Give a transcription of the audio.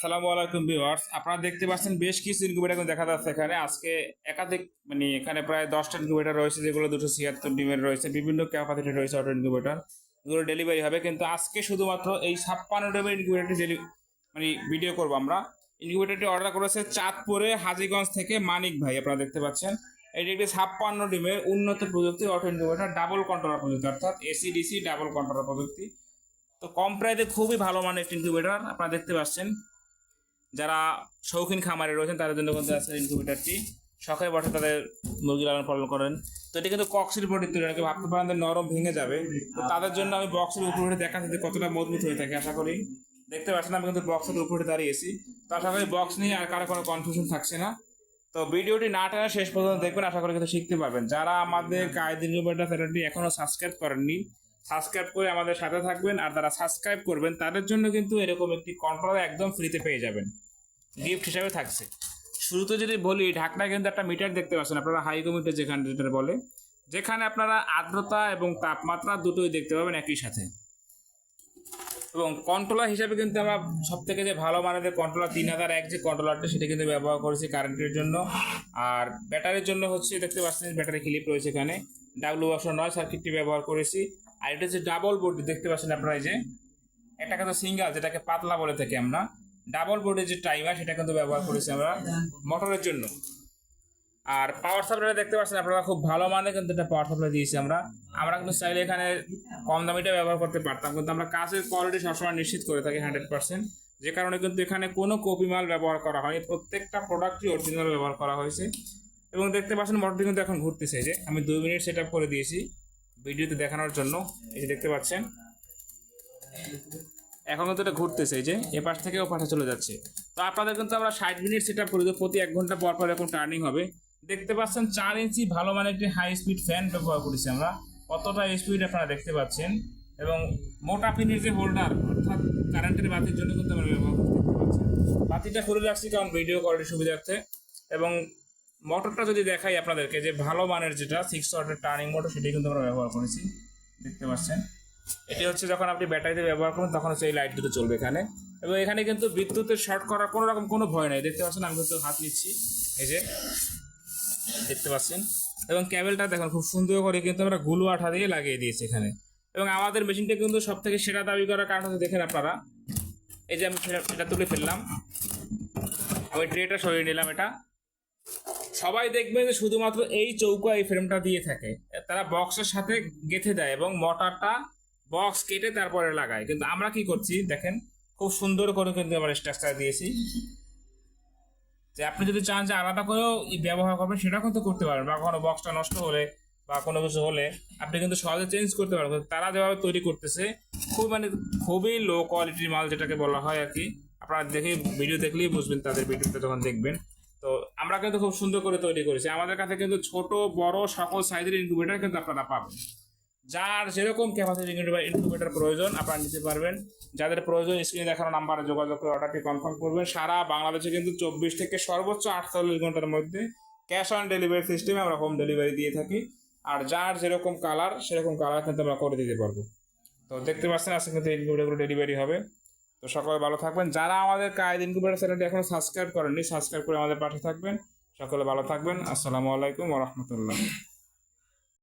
আসসালামু আলাইকুম ভিউয়ার্স, আপনারা দেখতে পাচ্ছেন বেশ কিছু ইনকিউবেটর কিন্তু দেখা যাচ্ছে এখানে। আজকে একাধিক এখানে প্রায় 10টা ইনকিউবেটর রয়েছে, যেগুলো 276 ডিমের রয়েছে, বিভিন্ন ক্যাপাসিটি রয়েছে অটো ইনকিউবেটর। এগুলো ডেলিভারি হবে, কিন্তু আজকে শুধুমাত্র এই 56 ডিমের ইনকিউবেটরটি ভিডিও করবো আমরা। ইনকিউবেটরটি অর্ডার করেছে চাঁদপুরে হাজীগঞ্জ থেকে মানিক ভাই। আপনারা দেখতে পাচ্ছেন এটি একটি 56 ডিমের উন্নত প্রযুক্তি অটো ইনকিউবেটর, ডাবল কন্ট্রোলার প্রযুক্তি, অর্থাৎ এসি ডিসি ডাবল কন্ট্রোলার প্রযুক্তি। তো কম প্রাইসে খুবই ভালো মানের একটি ইনকিউবেটর আপনারা দেখতে পাচ্ছেন। যারা শৌখিন খামারে রয়েছেন তাদের জন্য কিন্তু আছে ইনকিউবেটরটি। শখে বসে তাদের মুরগি লালন পালন করেন, তো এটা কিন্তু কক্সের উপরে তৈরি, অনেকে ভাবতে পারেন নরম ভেঙে যাবে। তো তাদের জন্য আমি বক্সের উপরে দেখাচ্ছি যে কতটা মজবুত হয়ে থাকে। আশা করি দেখতে পাচ্ছেন আমি কিন্তু বক্সের উপরে দাঁড়িয়েছি। তো আশা করি বক্স নিয়ে আর কারো কোনো কনফিউশন থাকছে না। তো ভিডিওটি না টেনে শেষ পর্যন্ত দেখবেন, আশা করি কিন্তু শিখতে পারবেন। যারা আমাদের কায়েদ ইনকিউবেটর চ্যানেলটি এখনো সাবস্ক্রাইব করেননি, সাবস্ক্রাইব করে আমাদের সাথে থাকবেন। আর যারা সাবস্ক্রাইব করবেন তাদের জন্য কিন্তু এরকম একটি কন্ট্রোলার একদম ফ্রিতে পেয়ে যাবেন, গিফট হিসাবে থাকছে। শুরুতে যদি বলি, ঢাকনায় কিন্তু একটা মিটার দেখতে পাচ্ছেন আপনারা, হাইগো মিটার যেটা বলে, যেখানে আপনারা আর্দ্রতা এবং তাপমাত্রা দুটোই দেখতে পাবেন একই সাথে। এবং কন্ট্রোলার হিসাবে কিন্তু আমরা সব থেকে যে ভালো মানের কন্ট্রোলার 3001 যে কন্ট্রোলারটা, সেটা কিন্তু ব্যবহার করেছি কারেন্টের জন্য। আর ব্যাটারির জন্য হচ্ছে দেখতে পাচ্ছেন ব্যাটারি ক্লিপ রয়েছে এখানে, W9 সার্কিটটি ব্যবহার করেছি। আর এটা হচ্ছে ডাবল বোর্ড দেখতে পাচ্ছেন আপনারা, এই যে এটা কিন্তু সিঙ্গেল, যেটাকে পাতলা বলে থাকি আমরা। ডাবল বোর্ডের যে টাইমার সেটা কিন্তু ব্যবহার করেছি আমরা মোটরের জন্য। আর পাওয়ার সাপ্লাই দেখতে পাচ্ছেন আপনারা, খুব ভালো মানে কিন্তু এটা পাওয়ার সাপ্লাই দিয়েছি আমরা। আমরা কিন্তু চাইলে এখানে কম দামিটা ব্যবহার করতে পারতাম, কিন্তু আমরা কাজের কোয়ালিটি সবসময় নিশ্চিত করে থাকি 100%। যে কারণে কিন্তু এখানে কোনো কপি মাল ব্যবহার করা হয়নি, প্রত্যেকটা প্রোডাক্টই অরিজিনাল ব্যবহার করা হয়েছে। এবং দেখতে পাচ্ছেন মোটরটি কিন্তু এখন ঘুরতেছে, যে আমি 2 মিনিট সেট আপ করে দিয়েছি ভিডিওতে দেখানোর জন্য। এই যে দেখতে পাচ্ছেন এখন কিন্তু এটা ঘুরতেছে, এই যে এ পাশ থেকে ও পাশে চলে যাচ্ছে। তো আপনাদের কিন্তু আমরা 60 মিনিট সেট আপ করে দেবো, প্রতি 1 ঘন্টা পর পর এরকম টার্নিং হবে। দেখতে পাচ্ছেন 4 ইঞ্চি ভালো মানে একটি হাই স্পিড ফ্যান ব্যবহার করেছি আমরা, কতটা স্পিড আপনারা দেখতে পাচ্ছেন। এবং মোটা পিনের যে হোল্ডার, অর্থাৎ কারেন্টের বাতির জন্য কিন্তু আমরা ব্যবহার করতে দেখতে পাচ্ছেন। বাতিটা খুলে রাখছি কারণ ভিডিও কোয়ালিটি সুবিধার্থে। এবং মোটরটা যদি দেখাই আপনাদেরকে, যে ভালো মানের যেটা 6 ওয়াটের টার্নিং মোটর, সেটাই কিন্তু আমরা ব্যবহার করেছি দেখতে পাচ্ছেন। এটি হচ্ছে যখন আপনি ব্যাটারিতে ব্যবহার করবেন তখন হচ্ছে এই লাইট দুটো চলবে এখানে। এবং এখানে কিন্তু বিদ্যুতের শর্ট করার কোনো রকম কোনো ভয় নেই, দেখতে পাচ্ছেন আমি কিন্তু হাত নিচ্ছি, এই যে দেখতে পাচ্ছেন। এবং ক্যাবেলটা দেখুন খুব সুন্দর করে কিন্তু আমরা গুলো আঠা দিয়ে লাগিয়ে দিয়েছি এখানে। এবং আমাদের মেশিনটা কিন্তু সব থেকে সেরা দাবি করার কারণ হচ্ছে দেখেন আপনারা, এই যে আমি এটা তুলে ফেললাম, আমি ট্রেটা সরিয়ে নিলাম। এটা সবাই দেখবেন যে শুধুমাত্র এই চৌকা এই ফ্রেমটা দিয়ে থাকে, তারা বক্সের সাথে গেঁথে দেয় এবং মোটরটা বক্স কেটে তারপরে লাগায়। কিন্তু আমরা কি করছি দেখেন, খুব সুন্দর করে কিন্তু আমরা স্ট্রাকচার দিয়েছি, যে আপনি যদি চান যে আলাদা করেও ব্যবহার করবেন সেটাও কিন্তু করতে পারবেন, বা কোনো বক্সটা নষ্ট হলে বা কোনো কিছু হলে আপনি কিন্তু সহজে চেঞ্জ করতে পারবেন। তারা যেভাবে তৈরি করতেছে খুবই লো কোয়ালিটির মাল, যেটাকে বলা হয় আর কি। আপনারা দেখে ভিডিও দেখলেই বুঝবেন, তাদের ভিডিওটা যখন দেখবেন। তো আমরা কিন্তু খুব সুন্দর করে তৈরি করেছি। আমাদের কাছে কিন্তু ছোট বড় সকল সাইজের ইনকিউবেটর কিন্তু আপনারা পাবেন। যার যেরকম ক্যাপাসিটি ইনকিউবেটর প্রয়োজন আপনারা নিতে পারবেন। যাদের প্রয়োজন স্ক্রিনে দেখানো নাম্বারে যোগাযোগ করে অর্ডারটি কনফার্ম করবেন। সারা বাংলাদেশে কিন্তু 24 থেকে সর্বোচ্চ 48 ঘন্টার মধ্যে ক্যাশ অন ডেলিভারি সিস্টেমে আমরা হোম ডেলিভারি দিয়ে থাকি। আর যার যেরকম কালার সেরকম কালার কিন্তু আমরা করে দিতে পারবো। তো দেখতে পাচ্ছেন আজকে কিন্তু ইনকিউবেটরগুলো ডেলিভারি হবে। তো সকলে ভালো থাকবেন। যারা আমাদের কায়েদ ইনকিউবেটর চ্যানেলটি এখনো সাবস্ক্রাইব করেননি, সাবস্ক্রাইব করে আমাদের পাশে থাকবেন। সকলে ভালো থাকবেন। আসসালামু আলাইকুম ওয়া রাহমাতুল্লাহ।